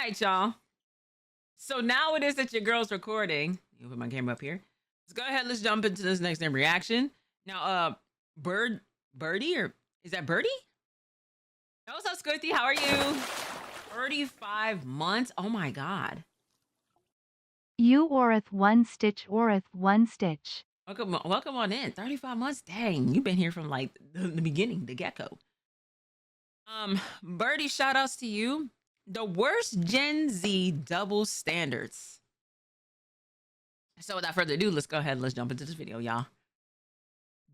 right, y'all. So now it is that your girl's recording. You put my camera up here. Let's go ahead. Let's jump into this next name reaction. Now, Birdie, or is that Birdie? Hey, what's up, Squirty? How are you? 35 months. Oh my God. You Aurith one stitch, Aurith one stitch. Welcome on in. 35 months. Dang, you've been here from like the beginning, the gecko. Birdie, shout outs to you. The worst Gen Z double standards. So without further ado, let's go ahead and let's jump into this video, y'all.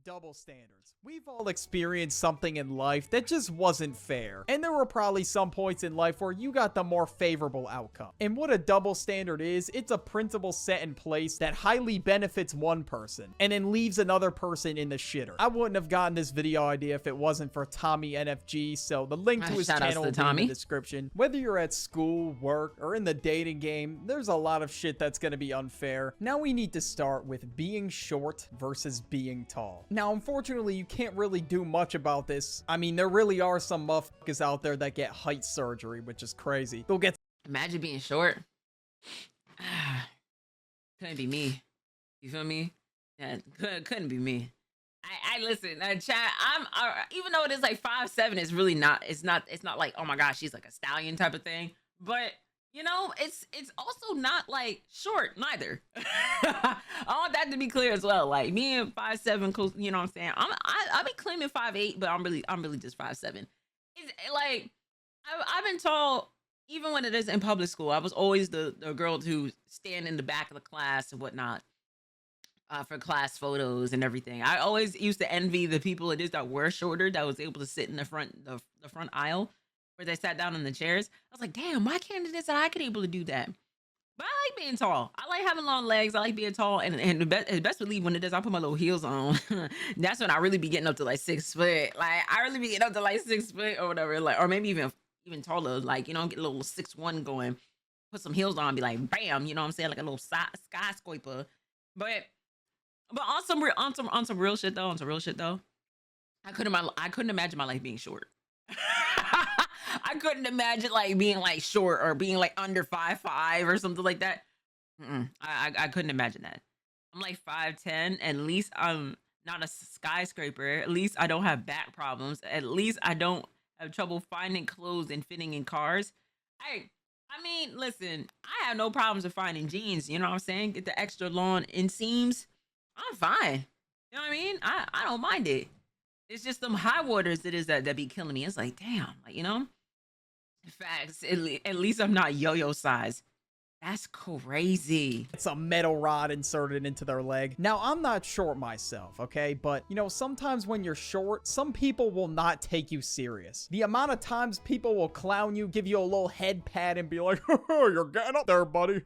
Double standards. We've all experienced something in life that just wasn't fair. And there were probably some points in life where you got the more favorable outcome. And what a double standard is, it's a principle set in place that highly benefits one person and then leaves another person in the shitter. I wouldn't have gotten this video idea if it wasn't for Tommy NFG, so the link to his channel will be in the description. Whether you're at school, work, or in the dating game, there's a lot of shit that's gonna be unfair. Now we need to start with being short versus being tall. Now, unfortunately, you can't really do much about this. I mean, there really are some motherfuckers out there that get height surgery, which is crazy. They'll get... Imagine being short. Couldn't be me. You feel me? Yeah, couldn't be me. I listen, chat, even though it is like 5'7", it's really not, it's not like, oh my gosh, she's like a stallion type of thing. But you know, it's also not like short neither. I want that to be clear as well. Like me and 5'7", you know what I'm saying? I be claiming 5'8", but I'm really just 5'7". It's like I've been tall even when it is in public school. I was always the girl to stand in the back of the class and whatnot for class photos and everything. I always used to envy the people it is that were shorter that was able to sit in the front aisle, where they sat down in the chairs. I was like, damn, why can't it is that I could able to do that? But I like being tall. I like having long legs. I like being tall. And the best believe when it is, I put my little heels on. That's when I really be getting up to like 6 foot. Like I really be getting up to like 6 foot or whatever. Like, or maybe even taller. Like, you know, get a little 6'1" going. Put some heels on, be like, bam, you know what I'm saying? Like a little skyscraper. But on some real shit though, I couldn't imagine my life being short. I couldn't imagine like being like short or being like under 5'5" or something like that. I couldn't imagine that. I'm like 5'10". At least I'm not a skyscraper. At least I don't have back problems. At least I don't have trouble finding clothes and fitting in cars. I mean, listen, I have no problems with finding jeans. You know what I'm saying? Get the extra long inseams. I'm fine. You know what I mean? I don't mind it. It's just them high waters that be killing me. It's like, damn, like, you know? Facts. At least I'm not yo-yo size. That's crazy. It's a metal rod inserted into their leg. Now, I'm not short myself, okay? But, you know, sometimes when you're short, some people will not take you serious. The amount of times people will clown you, give you a little head pat and be like, you're getting up there, buddy.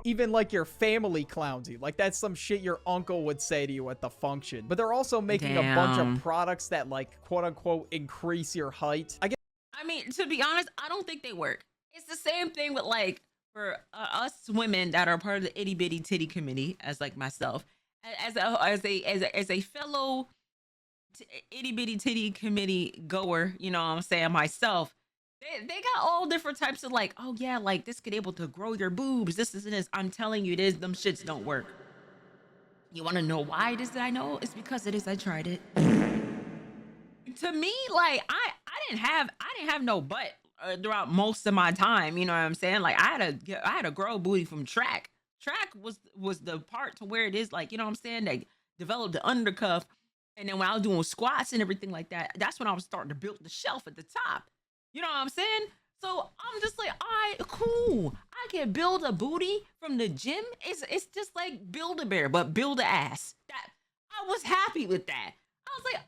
Even like your family clowns you. Like that's some shit your uncle would say to you at the function. But they're also making a bunch of products that like, quote unquote, increase your height. I mean, to be honest, I don't think they work. It's the same thing with like, for us women that are part of the itty bitty titty committee, as like myself, as a fellow itty bitty titty committee goer, you know what I'm saying, myself, they got all different types of like, oh yeah, like this could able to grow your boobs, this and this. I'm telling you, them shits don't work. You want to know why it is that I know? It's because it is I tried it. To me, like I didn't have no butt throughout most of my time, you know what I'm saying? Like I had a girl booty from track. Track was the part to where it is like, you know what I'm saying? They developed the undercuff, and then when I was doing squats and everything like that, that's when I was starting to build the shelf at the top. You know what I'm saying? So I'm just like, all right, cool. I can build a booty from the gym. It's just like Build-A-Bear, but build a ass. That I was happy with that. I was like,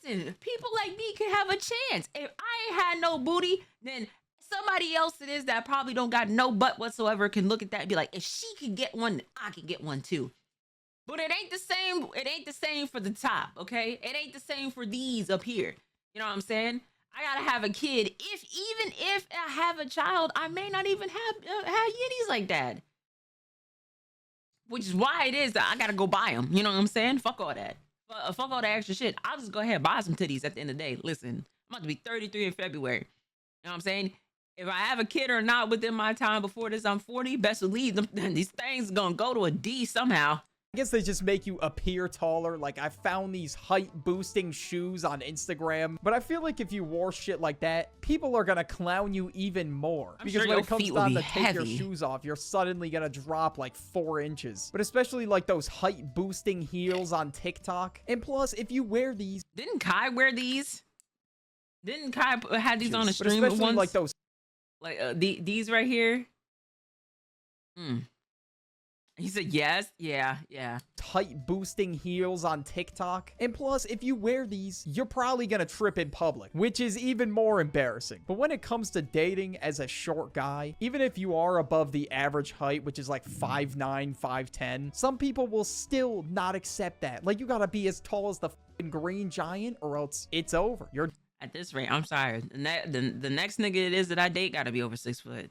listen, people like me can have a chance. If I ain't had no booty, then somebody else it is that probably don't got no butt whatsoever can look at that and be like, if she can get one, I can get one too. But it ain't the same. It ain't the same for the top, okay? It ain't the same for these up here. You know what I'm saying? I gotta have a kid. Even if I have a child, I may not even have yitties like that. Which is why it is that I gotta go buy them. You know what I'm saying? Fuck all that. Fuck all that extra shit. I'll just go ahead and buy some titties at the end of the day. Listen, I'm about to be 33 in February. You know what I'm saying? if I have a kid or not within my time before this, I'm 40. Best believe them. These things gonna go to a D somehow. I guess they just make you appear taller. Like, I found these height boosting shoes on Instagram, but I feel like if you wore shit like that, people are gonna clown you even more. I'm Because sure when your it comes feet will time be to take your heavy. shoes off, you're suddenly gonna drop like 4 inches. But especially like those height boosting heels on TikTok. And plus, if you wear these, Didn't Kai wear these? Didn't Kai had these on a but stream especially once? like those Like these right here. He said yes. Yeah. height boosting heels on TikTok. And plus, if you wear these, you're probably gonna trip in public, which is even more embarrassing. But when it comes to dating as a short guy, even if you are above the average height, which is like 5'9", 5'10", some people will still not accept that. Like, you gotta be as tall as the fucking Green Giant or else it's over. You're At this rate, I'm sorry. The next nigga it is that I date gotta be over 6 foot.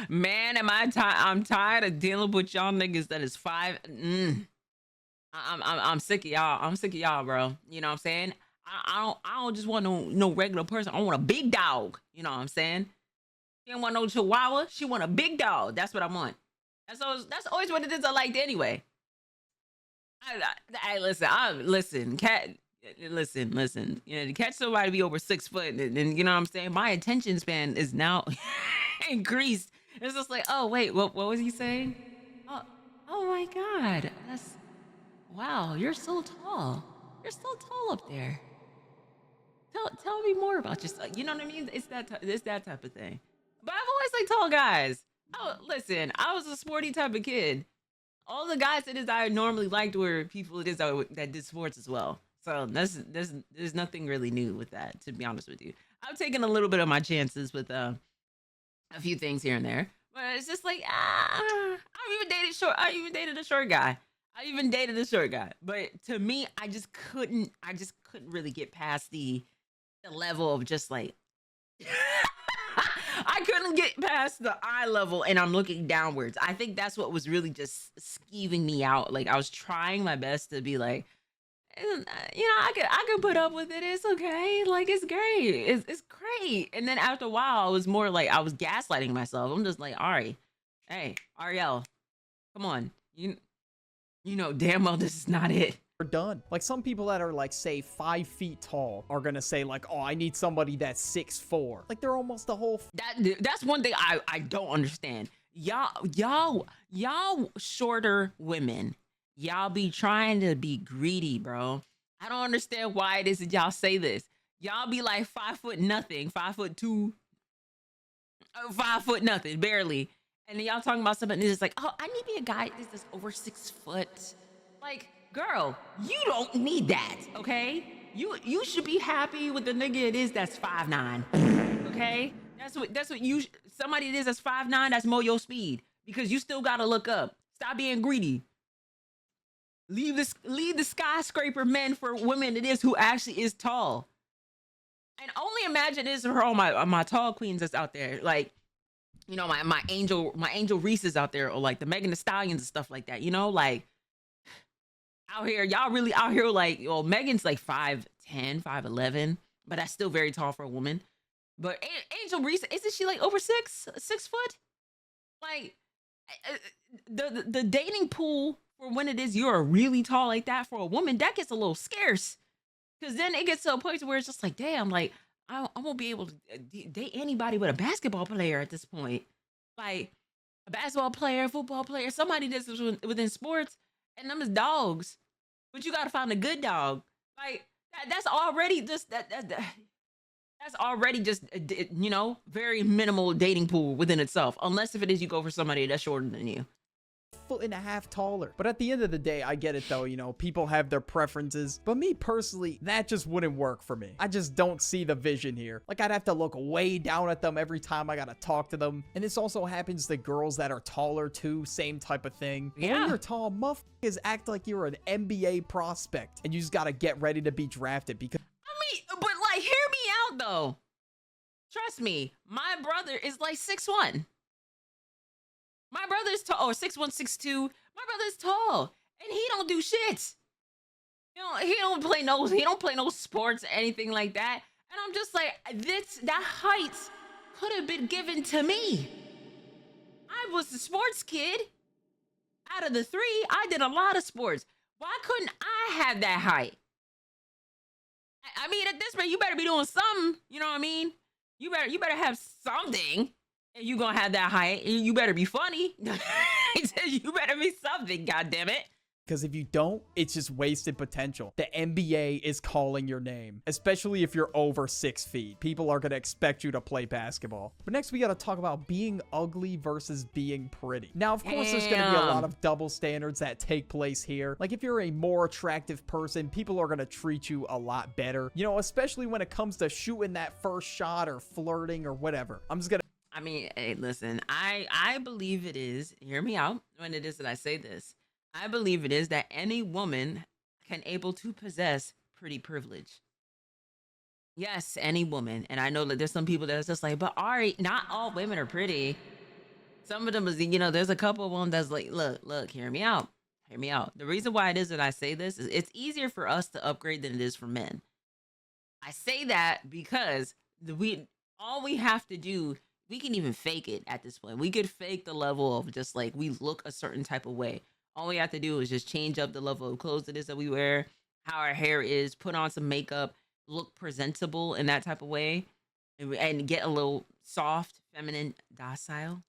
Man, I'm tired of dealing with y'all niggas that is 5. I'm sick of y'all. I'm sick of y'all, bro. You know what I'm saying? I don't just want no regular person. I want a big dog. You know what I'm saying? She don't want no chihuahua. She want a big dog. That's what I want. That's always what it is I liked anyway. Listen, cat. Listen. You know, to catch somebody to be over 6 foot, and you know what I'm saying? My attention span is now increased. It's just like, oh wait, what was he saying? Oh my God, wow. You're so tall. You're so tall up there. Tell me more about yourself. You know what I mean? It's that type of thing. But I've always liked tall guys. Oh, listen, I was a sporty type of kid. All the guys that I normally liked were people that did sports as well. So there's nothing really new with that, to be honest with you. I've taken a little bit of my chances with a few things here and there, but it's just like I even dated a short guy. But to me, I just couldn't really get past the level of just like I couldn't get past the eye level, and I'm looking downwards. I think that's what was really just skeeving me out. Like, I was trying my best to be like, you know, I could put up with it. It's okay. Like, it's great. It's great. And then after a while, I was more like I was gaslighting myself. I'm just like, Ari, hey, Auriel, come on. You know damn well this is not it. done. Like, some people that are like, say, 5 feet tall are gonna say like, oh, I need somebody that's 6'4". Like, they're almost the whole That's one thing I don't understand. Y'all shorter women, y'all be trying to be greedy, bro. I don't understand why it is that y'all say this. Y'all be like 5 foot nothing, 5'2", 5 foot nothing, barely. And then y'all talking about something that's like, oh, I need to be a guy that's over 6 foot. Like, girl, you don't need that, okay? You should be happy with the nigga it is that's 5'9", okay? That's what somebody it is that's 5'9", that's more your speed, because you still gotta look up. Stop being greedy. Leave the skyscraper men for women it is who actually is tall. And only imagine this for all my tall queens that's out there, like, you know, my angel Reese's out there, or like the Megan Thee Stallions and stuff like that, you know, like out here, y'all really out here like, well, Megan's like 5'10", 5'11", but that's still very tall for a woman. But Angel Reese, isn't she like over 6 foot? Like, the dating pool for when it is you're really tall like that for a woman, that gets a little scarce. Because then it gets to a point where it's just like, damn, like, I won't be able to date anybody but a basketball player at this point. Like, a basketball player, football player, somebody that's within sports, and them is dogs. But you got to find a good dog. Like, that's already just, that's already just, you know, very minimal dating pool within itself. Unless if it is you go for somebody that's shorter than you. 1.5 feet taller. But at the end of the day, I get it though, you know, people have their preferences, but me personally, that just wouldn't work for me. I just don't see the vision here. Like, I'd have to look way down at them every time I gotta talk to them. And this also happens to girls that are taller too, same type of thing. But Yeah. when you're tall, motherfuckers act like you're an NBA prospect and you just gotta get ready to be drafted because I mean, but like, hear me out though. Trust me, my brother is like 6'1". My brother's tall, or 6'1", 6'2". My brother's tall, and he don't do shit. You know, he don't play no sports or anything like that. And I'm just like, that height could have been given to me. I was the sports kid. Out of the three, I did a lot of sports. Why couldn't I have that height? I mean, at this rate, you better be doing something. You know what I mean? You better have something. And you gonna have that height. You better be funny. You better be something, goddammit. Because if you don't, it's just wasted potential. The NBA is calling your name, especially if you're over 6 feet. People are going to expect you to play basketball. But next, we got to talk about being ugly versus being pretty. Now, of course, there's going to be a lot of double standards that take place here. Like, if you're a more attractive person, people are going to treat you a lot better. You know, especially when it comes to shooting that first shot or flirting or whatever. I'm just going to... I mean, hey, listen, I believe it is, hear me out when it is that I say this. I believe it is that any woman can able to possess pretty privilege. Yes, any woman. And I know that there's some people that's just like, but Ari, not all women are pretty. Some of them is, you know, there's a couple of them that's like, look, hear me out. Hear me out. The reason why it is that I say this is it's easier for us to upgrade than it is for men. I say that because all we have to do, we can even fake it at this point. We could fake the level of just like we look a certain type of way. All we have to do is just change up the level of clothes it is that we wear, how our hair is, put on some makeup, look presentable in that type of way, and get a little soft, feminine, docile.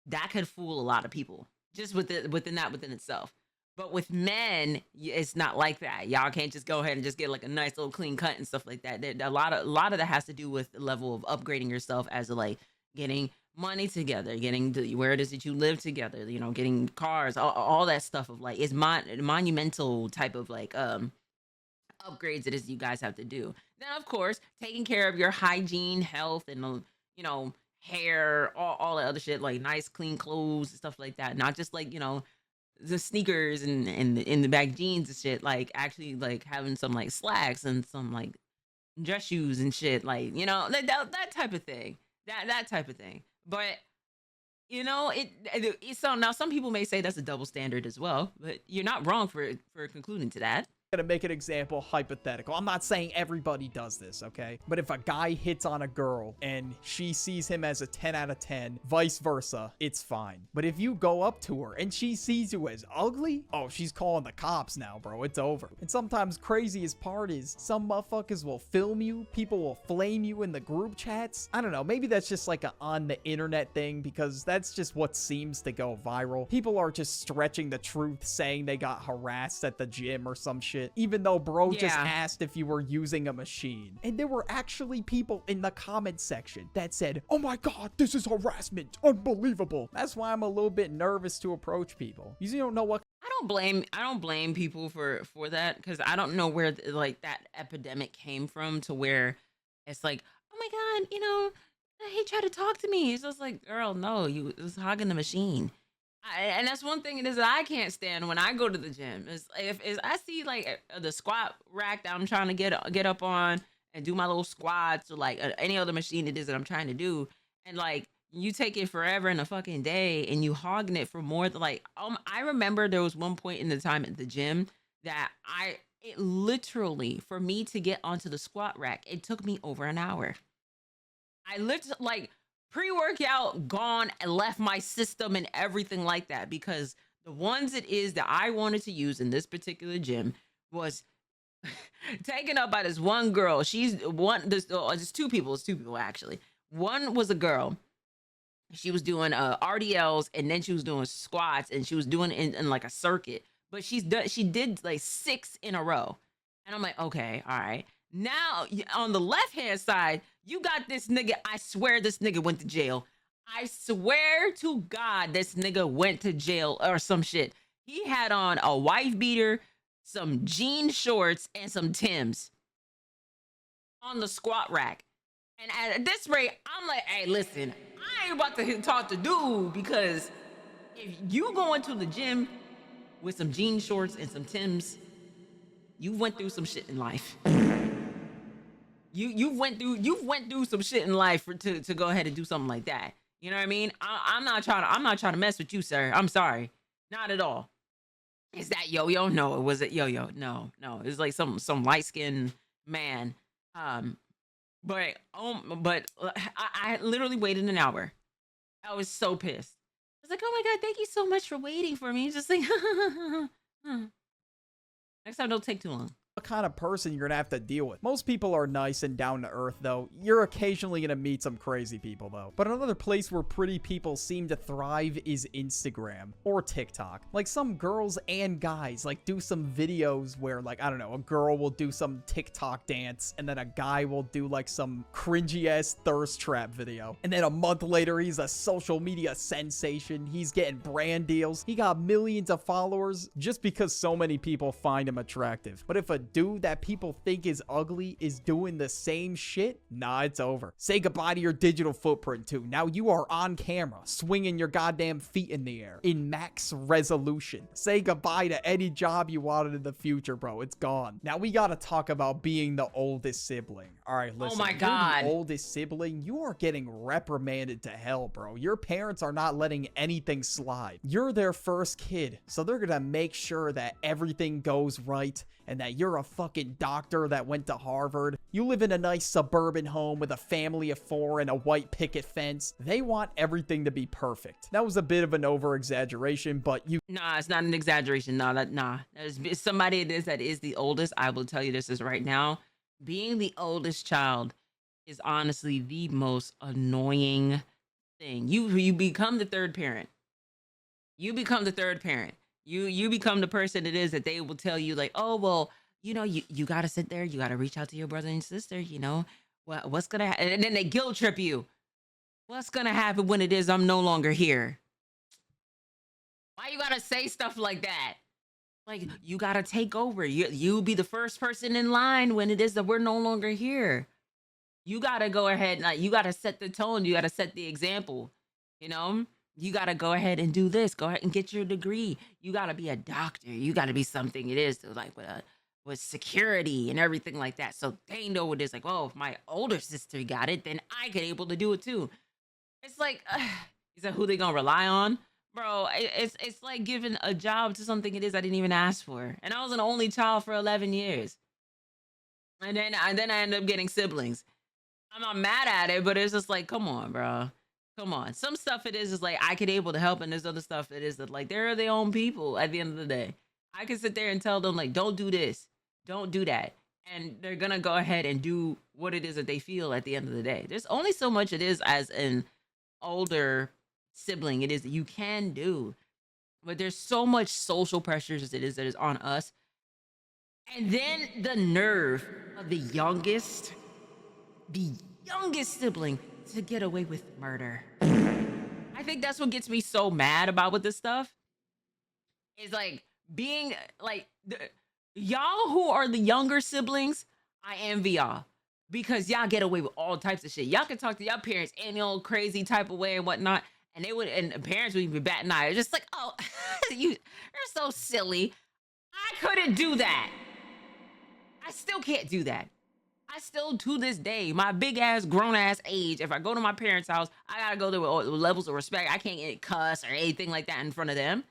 That could fool a lot of people just within itself. But with men, it's not like that. Y'all can't just go ahead and just get like a nice little clean cut and stuff like that. A lot of that has to do with the level of upgrading yourself as like getting money together, getting to where it is that you live together, you know, getting cars, all that stuff of like, it's monumental type of like upgrades it is you guys have to do. Then of course, taking care of your hygiene, health, and you know, hair, all that other shit, like nice clean clothes and stuff like that. Not just like, you know, the sneakers and in the back jeans and shit, like actually like having some like slacks and some like dress shoes and shit, like, you know, that type of thing. That type of thing. But you know, it's so now some people may say that's a double standard as well, but you're not wrong for concluding to that. Gonna make an example hypothetical. I'm not saying everybody does this, okay? But if a guy hits on a girl and she sees him as a 10 out of 10, vice versa, it's fine. But if you go up to her and she sees you as ugly, oh, she's calling the cops now, bro. It's over. And sometimes craziest part is some motherfuckers will film you. People will flame you in the group chats. I don't know. Maybe that's just like a on the internet thing because that's just what seems to go viral. People are just stretching the truth, saying they got harassed at the gym or some shit. Even though bro just asked if you were using a machine. And there were actually people in the comment section that said, oh my god, this is harassment, unbelievable. That's why I'm a little bit nervous to approach people. You don't know what. I don't blame people for that, because I don't know where like that epidemic came from to where it's like, oh my god, you know, he tried to talk to me. It's just like, girl, no, you was hogging the machine. And that's one thing it is that I can't stand when I go to the gym. Is if I see like the squat rack that I'm trying to get up on and do my little squats, or like any other machine it is that I'm trying to do, and like you take it forever in a fucking day and you hogging it for more than like I remember there was one point in the time at the gym that it literally, for me to get onto the squat rack, it took me over an hour. I literally like pre-workout gone and left my system and everything like that, because the ones it is that I wanted to use in this particular gym was taken up by this one girl. There's two people actually. One was a girl. She was doing RDLs, and then she was doing squats, and she was doing it in like a circuit, but she did like 6 in a row. And I'm like, okay, all right. Now, on the left-hand side, you got this nigga. I swear this nigga went to jail. I swear to God this nigga went to jail or some shit. He had on a wife beater, some jean shorts, and some Timbs on the squat rack. And at this rate, I'm like, hey, listen, I ain't about to talk to dude, because if you go into the gym with some jean shorts and some Timbs, you went through some shit in life. You went through some shit in life to go ahead and do something like that. You know what I mean? I'm not trying to mess with you, sir. I'm sorry, not at all. Is that Yo-Yo? No, it wasn't Yo-Yo. No, it's like some light skin man. But I literally waited an hour. I was so pissed. I was like, oh my God, thank you so much for waiting for me. Just like, next time don't take too long. What kind of person you're gonna have to deal with. Most people are nice and down to earth, though. You're occasionally gonna meet some crazy people, though. But another place where pretty people seem to thrive is Instagram or TikTok. Like, some girls and guys like do some videos where, like, I don't know, a girl will do some TikTok dance and then a guy will do like some cringy ass thirst trap video, and then a month later he's a social media sensation. He's getting brand deals. He got millions of followers just because so many people find him attractive. But if a dude that people think is ugly is doing the same shit, nah, it's over. Say goodbye to your digital footprint too. Now you are on camera, swinging your goddamn feet in the air in max resolution. Say goodbye to any job you wanted in the future, bro. It's gone. Now we gotta talk about being the oldest sibling. All right, listen. Oh my You're God. the oldest sibling. You are getting reprimanded to hell, bro. Your parents are not letting anything slide. You're their first kid, so they're gonna make sure that everything goes right and that you're a fucking doctor that went to Harvard. You live in a nice suburban home with a family of 4 and a white picket fence. They want everything to be perfect. That was a bit of an over-exaggeration, but you... Nah, it's not an exaggeration. Nah. There's somebody it is that is the oldest. I will tell you this is right now. Being the oldest child is honestly the most annoying thing. You become the third parent. You become the third parent. You become the person it is that they will tell you like, oh, well, you know, you got to sit there. You got to reach out to your brother and sister, you know, what's going to happen? And then they guilt trip you. What's going to happen when it is I'm no longer here? Why you got to say stuff like that? Like, you got to take over. You be the first person in line when it is that we're no longer here. You got to go ahead. Like, you got to set the tone. You got to set the example, you know? You got to go ahead and do this. Go ahead and get your degree. You got to be a doctor. You got to be something it is, like with security and everything like that. So they know it is like, oh, if my older sister got it, then I could able to do it too. It's like, is that who they going to rely on? Bro, it's like giving a job to something it is I didn't even ask for. And I was an only child for 11 years. And then I ended up getting siblings. I'm not mad at it, but it's just like, come on, bro. Come on. Some stuff it is like I could able to help, and there's other stuff it is that like they're their own people at the end of the day. I can sit there and tell them like, don't do this, don't do that. And they're gonna go ahead and do what it is that they feel at the end of the day. There's only so much it is as an older sibling it is that you can do. But there's so much social pressures as it is that is on us. And then the nerve of the youngest sibling to get away with murder. I think that's what gets me so mad about with this stuff. Is like being like y'all who are the younger siblings, I envy y'all because y'all get away with all types of shit. Y'all can talk to your parents any old crazy type of way and whatnot, and the parents would be batting eyes, just like, oh, you're so silly. I couldn't do that. I still can't do that. I still, to this day, my big ass, grown ass age, if I go to my parents' house, I gotta go there with all levels of respect. I can't get cuss or anything like that in front of them.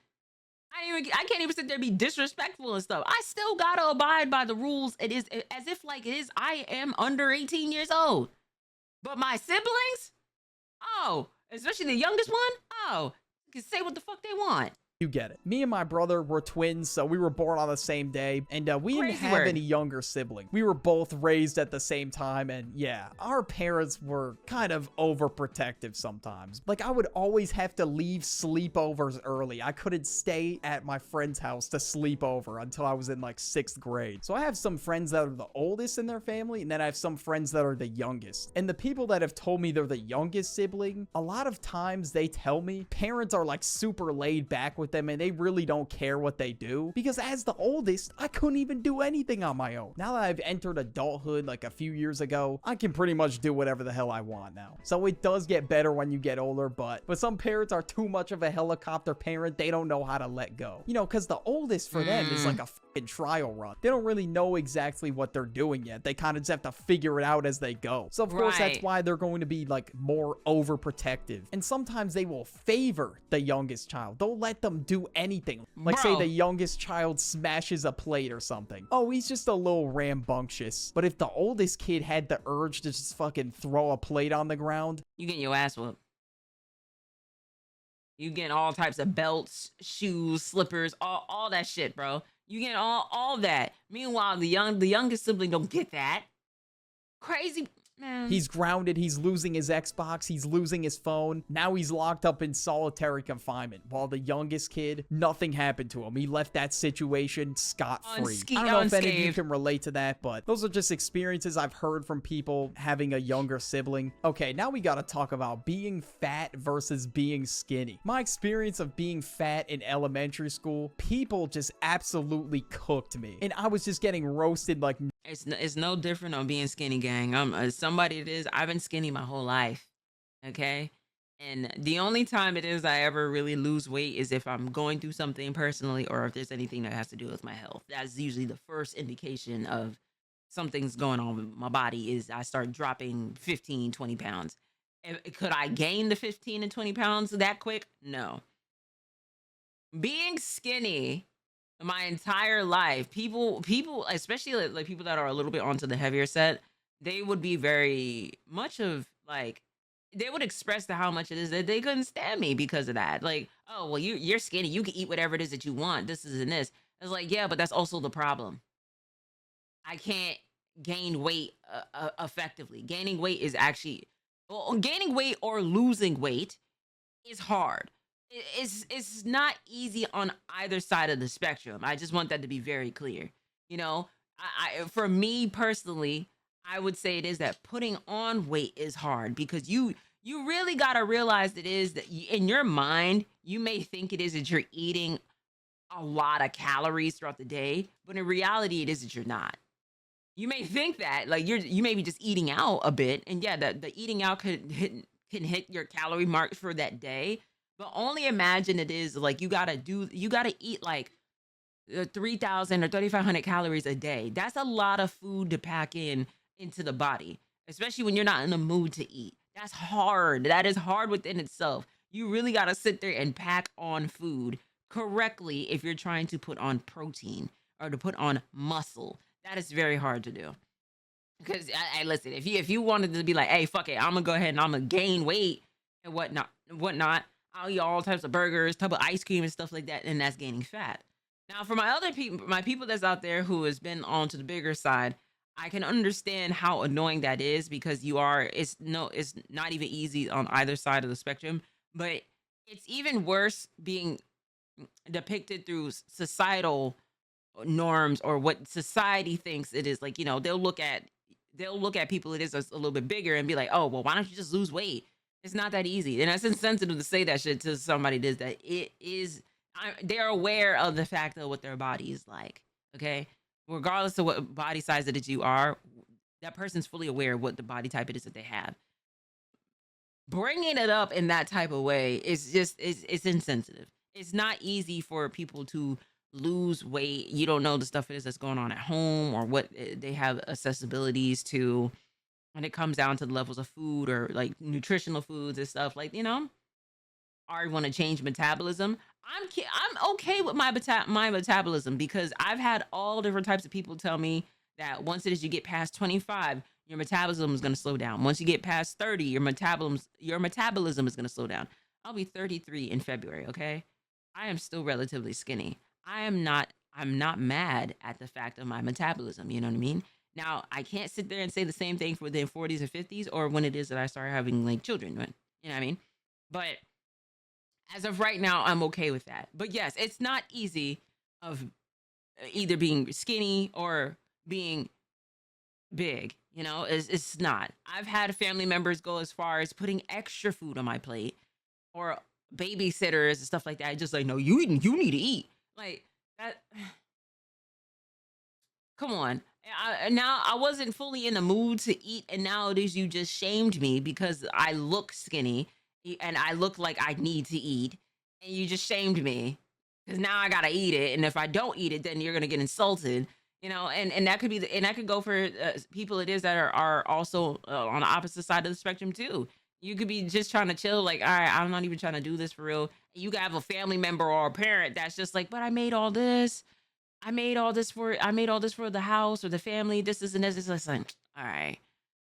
I can't even sit there and be disrespectful and stuff. I still gotta abide by the rules. It is as if like it is I am under 18 years old. But my siblings, oh, especially the youngest one, oh, can say what the fuck they want. You get it. Me and my brother were twins, so we were born on the same day, and we didn't have any younger sibling. We were both raised at the same time, and yeah, our parents were kind of overprotective sometimes. Like, I would always have to leave sleepovers early. I couldn't stay at my friend's house to sleep over until I was in like 6th grade. So I have some friends that are the oldest in their family, and then I have some friends that are the youngest. And the people that have told me they're the youngest sibling, a lot of times they tell me parents are like super laid back with them and they really don't care what they do, because as the oldest I couldn't even do anything on my own. Now that I've entered adulthood like a few years ago, I can pretty much do whatever the hell I want now. So it does get better when you get older, but some parents are too much of a helicopter parent. They don't know how to let go, you know, because the oldest for them is like a trial run. They don't really know exactly what they're doing yet. They kind of just have to figure it out as they go. So of course that's Right. why they're going to be like more overprotective. And sometimes they will favor the youngest child. They'll let them do anything. Like say Bro. the youngest child smashes a plate or something. Oh, he's just a little rambunctious. But if the oldest kid had the urge to just fucking throw a plate on the ground, You getting your ass whooped. You getting all types of belts, shoes, slippers, all that shit, bro. You getting all that. Meanwhile, the youngest sibling don't get that. Crazy, man. he's grounded, he's losing his Xbox, he's losing his phone. Now he's locked up in solitary confinement. While the youngest kid, nothing happened to him. He left that situation scot-free. I don't know if any of you unscathed. can relate to that, but those are just experiences I've heard from people having a younger sibling. Okay, now we gotta talk about being fat versus being skinny. My experience of being fat in elementary school, people just absolutely cooked me. And I was just getting roasted like It's no different on being skinny, gang. I'm somebody it is. I've been skinny my whole life. Okay. And the only time it is I ever really lose weight is if I'm going through something personally or if there's anything that has to do with my health. That's usually the first indication of something's going on with my body is I start dropping 15, 20 pounds. Could I gain the 15 and 20 pounds that quick? No. Being skinny my entire life, people, especially like people that are a little bit onto the heavier set, they would be very much of like they would express to how much it is that they couldn't stand me because of that. Like, oh well, you're skinny, you can eat whatever it is that you want. This is and this. I was like, yeah, but that's also the problem. I can't gain weight effectively. Gaining weight is actually well, gaining weight or losing weight is hard. It's not easy on either side of the spectrum. I just want that to be very clear. You know, for me personally, I would say it is that putting on weight is hard because you really got to realize it is that in your mind, you may think it is that you're eating a lot of calories throughout the day, but in reality, it is that you're not. You may think that like you may be just eating out a bit, and yeah, the eating out can hit your calorie mark for that day. But only imagine it is like you gotta eat like 3,000 or 3,500 calories a day. That's a lot of food to pack into the body, especially when you're not in the mood to eat. That's hard. That is hard within itself. You really gotta sit there and pack on food correctly if you're trying to put on protein or to put on muscle. That is very hard to do. Because I listen, if you wanted to be like, hey, fuck it, I'm gonna go ahead and I'm gonna gain weight and whatnot. I'll eat all types of burgers, type of ice cream and stuff like that, and that's gaining fat. Now, for my other people, my people that's out there who has been on to the bigger side, I can understand how annoying that is because it's not even easy on either side of the spectrum, but it's even worse being depicted through societal norms or what society thinks it is. Like, you know, they'll look at people it is a little bit bigger and be like, oh, well, why don't you just lose weight? It's not that easy. And that's insensitive to say that shit to somebody that it is. They're aware of the fact of what their body is like. Okay. Regardless of what body size that you are, that person's fully aware of what the body type it is that they have. Bringing it up in that type of way is just, it's insensitive. It's not easy for people to lose weight. You don't know the stuff it is that's going on at home or what they have accessibilities to when it comes down to the levels of food or like nutritional foods and stuff like, you know, or want to change metabolism. I'm okay with my metabolism because I've had all different types of people tell me that once it is you get past 25, your metabolism is going to slow down. Once you get past 30, your metabolism is going to slow down. I'll be 33 in February, okay? I am still relatively skinny. I'm not mad at the fact of my metabolism, you know what I mean? Now, I can't sit there and say the same thing for the 40s and 50s or when it is that I start having like children, right? You know what I mean? But as of right now, I'm okay with that. But yes, it's not easy of either being skinny or being big, you know? It's not. I've had family members go as far as putting extra food on my plate or babysitters and stuff like that. Just like, no, you need to eat. Like that. Come on. Now I wasn't fully in the mood to eat, and nowadays you just shamed me because I look skinny and I look like I need to eat, and you just shamed me. because now I gotta eat it, and if I don't eat it, then you're gonna get insulted. And that could be and that could go for people it is that are also on the opposite side of the spectrum too. You could be just trying to chill, like, all right, I'm not even trying to do this for real. You could have a family member or a parent that's just like, but I made all this. I made all this for the house or the family. This is and this is just like, all right.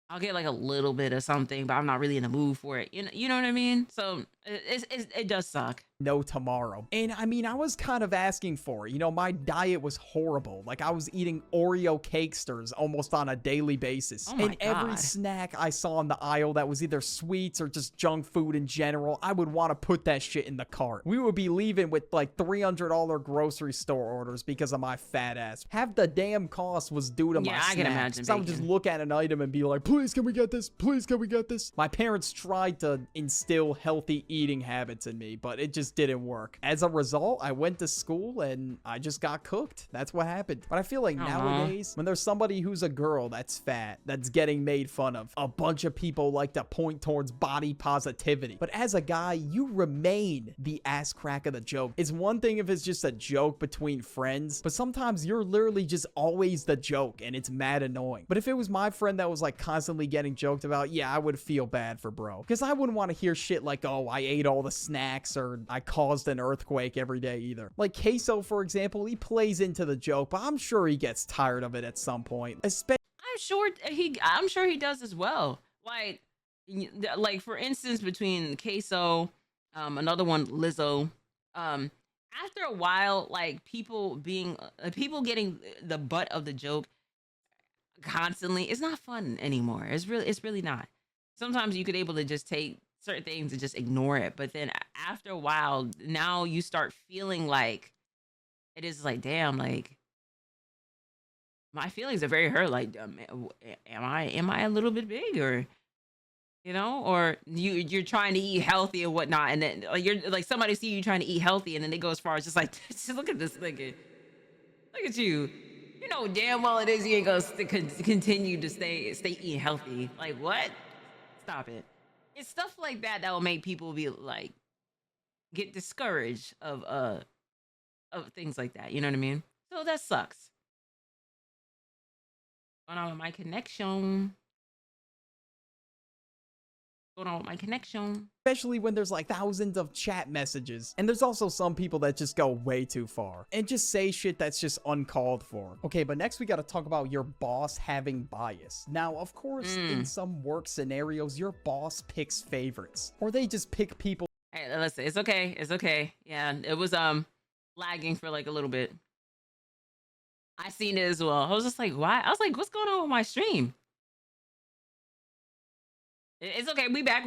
I'll get like a little bit of something, but I'm not really in the mood for it. You know what I mean? So it does suck. No tomorrow. And I mean, I was kind of asking for it. My diet was horrible. Like, I was eating Oreo cakesters almost on a daily basis. Oh my and every God. snack I saw in the aisle that was either sweets or just junk food in general, I would want to put that shit in the cart. We would be leaving with like $300 grocery store orders because of my fat ass. Half the damn cost was due to my Yeah, I snacks. can imagine. So I would just look at an item and be like, please, can we get this? Please, can we get this? My parents tried to instill healthy eating habits in me, but it just didn't work. As a result, I went to school and I just got cooked. That's what happened. But I feel like nowadays, when there's somebody who's a girl that's fat, that's getting made fun of, a bunch of people like to point towards body positivity. But as a guy, you remain the ass crack of the joke. It's one thing if it's just a joke between friends, but sometimes you're literally just always the joke and it's mad annoying. But if it was my friend that was like constantly getting joked about, yeah, I would feel bad for bro. Because I wouldn't want to hear shit like, oh, I ate all the snacks or I caused an earthquake every day either. Like Queso, for example, he plays into the joke, but I'm sure he gets tired of it at some point. Especially I'm sure he does as well. Like for instance, between Queso, another one, Lizzo, after a while, like people getting the butt of the joke constantly, it's not fun anymore. It's really not. Sometimes you could able to just take certain things and just ignore it, but then after a while, now you start feeling like it is like, damn, like my feelings are very hurt. Like, am I a little bit big, or or you're trying to eat healthy and whatnot, and then like you're like somebody see you trying to eat healthy, and then they go as far as just like, just look at this, look at you. You know damn well it is you ain't gonna continue to stay eating healthy. Like what? Stop it. It's stuff like that that will make people be like get discouraged of things like that. You know what I mean? So that sucks. Going on with my connection. Going on with my connection. Especially when there's like thousands of chat messages. And there's also some people that just go way too far and just say shit that's just uncalled for. Okay, but next we got to talk about your boss having bias. Now, of course, in some work scenarios, your boss picks favorites, or they just pick people. Hey, listen, it's okay. It's okay. Yeah, it was lagging for like a little bit. I seen it as well. I was just like, why? I was like, what's going on with my stream? It's okay. We back.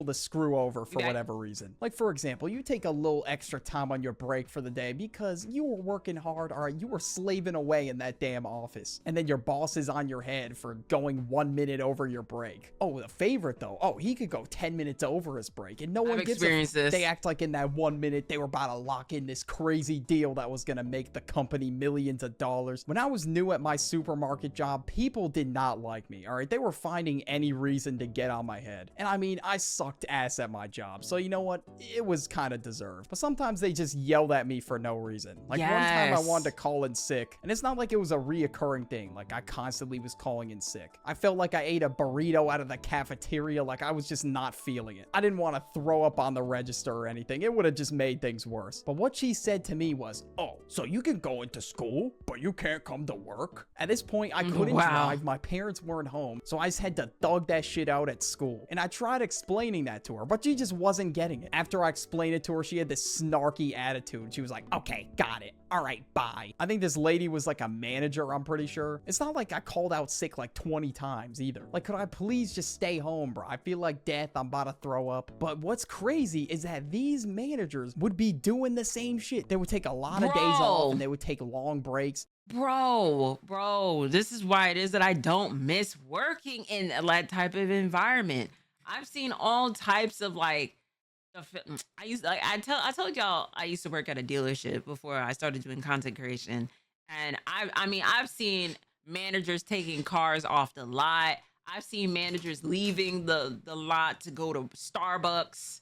To screw over for whatever reason. Like, for example, you take a little extra time on your break for the day because you were working hard, all right, you were slaving away in that damn office, and then your boss is on your head for going 1 minute over your break. Oh, the favorite though, oh, he could go 10 minutes over his break, and no one gives this. They act like in that 1 minute they were about to lock in this crazy deal that was gonna make the company millions of dollars. When I was new at my supermarket job, people did not like me, all right? They were finding any reason to get on my head. And I mean, I sucked ass at my job, so you know what? It was kind of deserved. But sometimes they just yelled at me for no reason. Like one time I wanted to call in sick, and it's not like it was a reoccurring thing. Like I constantly was calling in sick. I felt like I ate a burrito out of the cafeteria, like I was just not feeling it. I didn't want to throw up on the register or anything. It would have just made things worse. But what she said to me was, oh, so you can go into school, but you can't come to work? At this point, I couldn't drive. My parents weren't home, so I just had to thug that shit out at school. And I tried explaining that to her, but she just wasn't getting it. After I explained it to her, she had this snarky attitude. She was like, okay, got it. All right, bye. I think this lady was like a manager, I'm pretty sure. It's not like I called out sick like 20 times either. Like, could I please just stay home, bro? I feel like death. I'm about to throw up. But what's crazy is that these managers would be doing the same shit. They would take a lot of days off and they would take long breaks. Bro, this is why it is that I don't miss working in that type of environment. I've seen all types of like I told y'all I used to work at a dealership before I started doing content creation, and I mean I've seen managers taking cars off the lot. I've seen managers leaving the lot to go to Starbucks.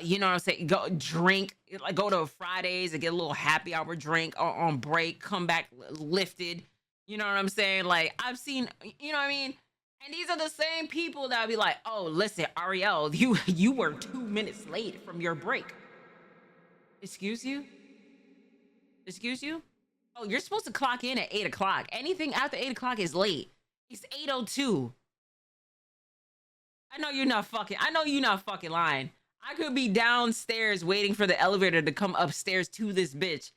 You know what I'm saying? Go drink, like go to Fridays and get a little happy hour drink on break, come back lifted. You know what I'm saying? Like I've seen, you know what I mean? And these are the same people that be like, "Oh, listen, Auriel, you were 2 minutes late from your break. Excuse you? Excuse you? Oh, you're supposed to clock in at 8 o'clock. Anything after 8 o'clock is late. It's 8:02. I know you're not fucking. I know you're not fucking lying. I could be downstairs waiting for the elevator to come upstairs to this bitch,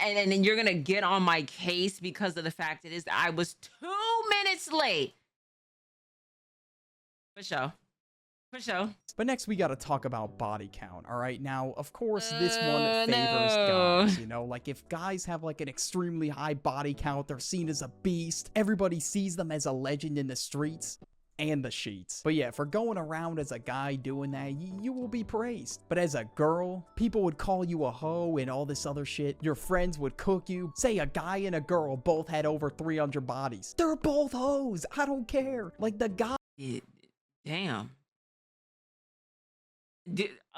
and then you're gonna get on my case because of the fact it is that I was 2 minutes late. For sure. For sure. But next we gotta talk about body count, alright? Now, of course, this one favors No. guys, you know? Like, if guys have, like, an extremely high body count, they're seen as a beast, everybody sees them as a legend in the streets and the sheets. But yeah, for going around as a guy doing that, you will be praised. But as a girl, people would call you a hoe and all this other shit. Your friends would cook you. Say a guy and a girl both had over 300 bodies. They're both hoes. I don't care. Like, the guy... Damn.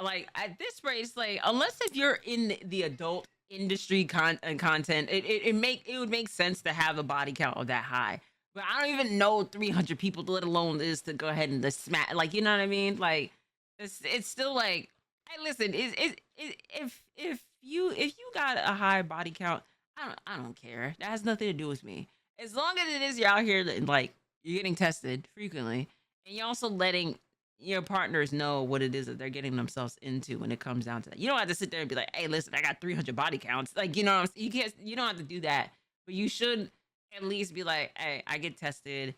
Like at this rate, it's like unless if you're in the adult industry content, it would make sense to have a body count of that high. But I don't even know 300 people, let alone is to go ahead and just smack. Like, you know what I mean? Like it's still like, hey, listen, if you got a high body count, I don't care. That has nothing to do with me. As long as it is you're out here and like you're getting tested frequently, and you're also letting your partners know what it is that they're getting themselves into when it comes down to that. You don't have to sit there and be like, hey, listen, I got 300 body counts. Like, you know what I'm saying? You don't have to do that, but you should at least be like, hey, I get tested,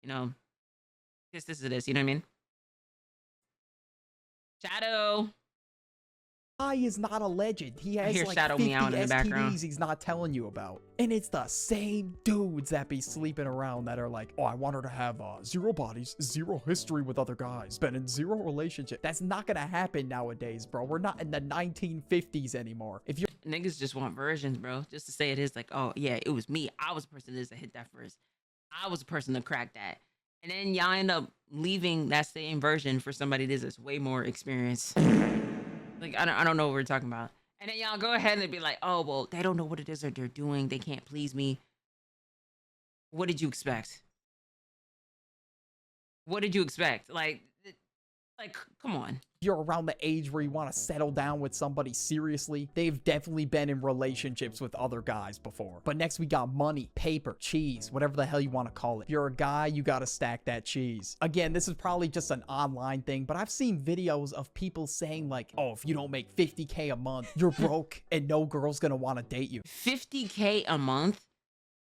you know, this is this, you know what I mean? Shadow. guy is not a legend. He I has hear like Shadow 50 meowing in the background. STDs he's not telling you about. And it's the same dudes that be sleeping around that are like, oh, I want her to have 0 bodies, 0 history with other guys, been in 0 relationship. That's not gonna happen nowadays, bro. We're not in the 1950s anymore. If you're Niggas just want versions, bro. Just to say it is like, oh yeah, it was me. I was the person that hit that first. I was the person that cracked that. And then y'all end up leaving that same version for somebody that's way more experienced. Like, I don't know what we're talking about. And then y'all go ahead and be like, oh, well, they don't know what it is that they're doing. They can't please me. What did you expect? What did you expect? Like, come on. you're around the age where you want to settle down with somebody seriously, they've definitely been in relationships with other guys before. But next we got money, paper, cheese, whatever the hell you want to call it. If you're a guy, you got to stack that cheese. Again, this is probably just an online thing, but I've seen videos of people saying like, oh, if you don't make 50K a month, you're broke and no girl's gonna want to date you. 50K a month?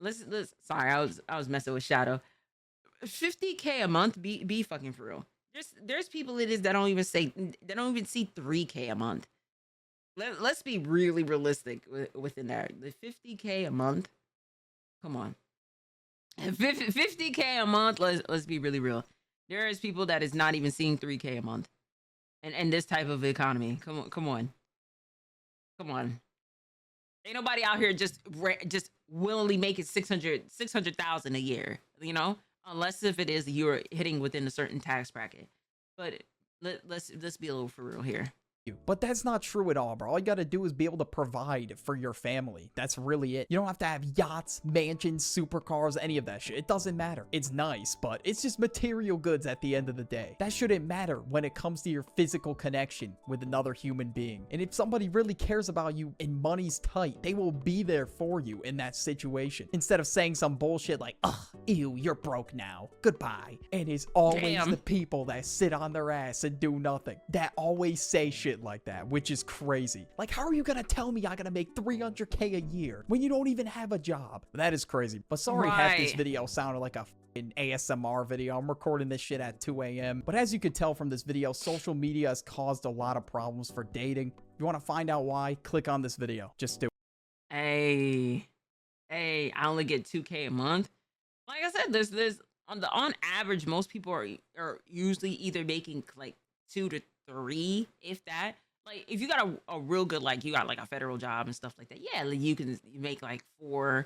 Listen, sorry, I was messing with Shadow. 50K a month? Be fucking for real. There's people it is that don't even see 3K a month. Let's be really realistic within that. The 50K a month. Come on. 50K a month. Let's be really real. There is people that is not even seeing 3K a month. And this type of economy. Come on. Ain't nobody out here just willingly making 600,000 a year, you know? Unless if it is you're hitting within a certain tax bracket. But let's be a little for real here. But that's not true at all, bro. All you gotta do is be able to provide for your family. That's really it. You don't have to have yachts, mansions, supercars, any of that shit. It doesn't matter. It's nice, but it's just material goods at the end of the day. That shouldn't matter when it comes to your physical connection with another human being. And if somebody really cares about you and money's tight, they will be there for you in that situation. Instead of saying some bullshit like, ugh, ew, you're broke now. Goodbye. And it's always the people that sit on their ass and do nothing. That always say shit like that, which is crazy. Like, how are you gonna tell me I gotta make 300K a year when you don't even have a job? That is crazy. But sorry, half this video sounded like a an ASMR video. I'm recording this shit at 2 a.m. But as you could tell from this video, social media has caused a lot of problems for dating. If you want to find out why, click on this video. Just do it. Hey, I only get 2K a month. Like I said, there's on average, most people are usually either making like 2 to 3, if that. Like if you got a real good, like you got like a federal job and stuff like that, yeah, like, you can make like 4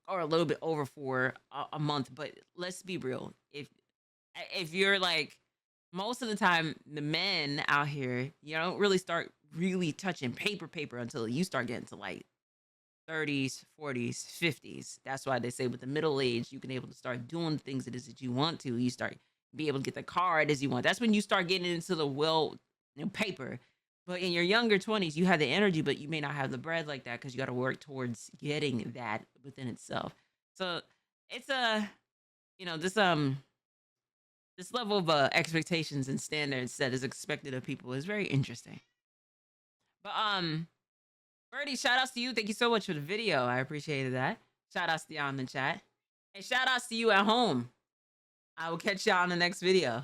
or a little bit over 4 a month. But let's be real, if you're like most of the time, the men out here, you don't really start really touching paper until you start getting to like 30s, 40s, 50s. That's why they say with the middle age, you can able to start doing the things it is that you want to. You start be able to get the car as you want. That's when you start getting into the paper. But in your younger 20s, you have the energy, but you may not have the bread like that because you got to work towards getting that within itself. So it's this level of expectations and standards that is expected of people is very interesting. But Birdie, shout outs to you. Thank you so much for the video. I appreciated that. Shout outs to y'all in the chat. And shout outs to you at home. I will catch y'all in the next video.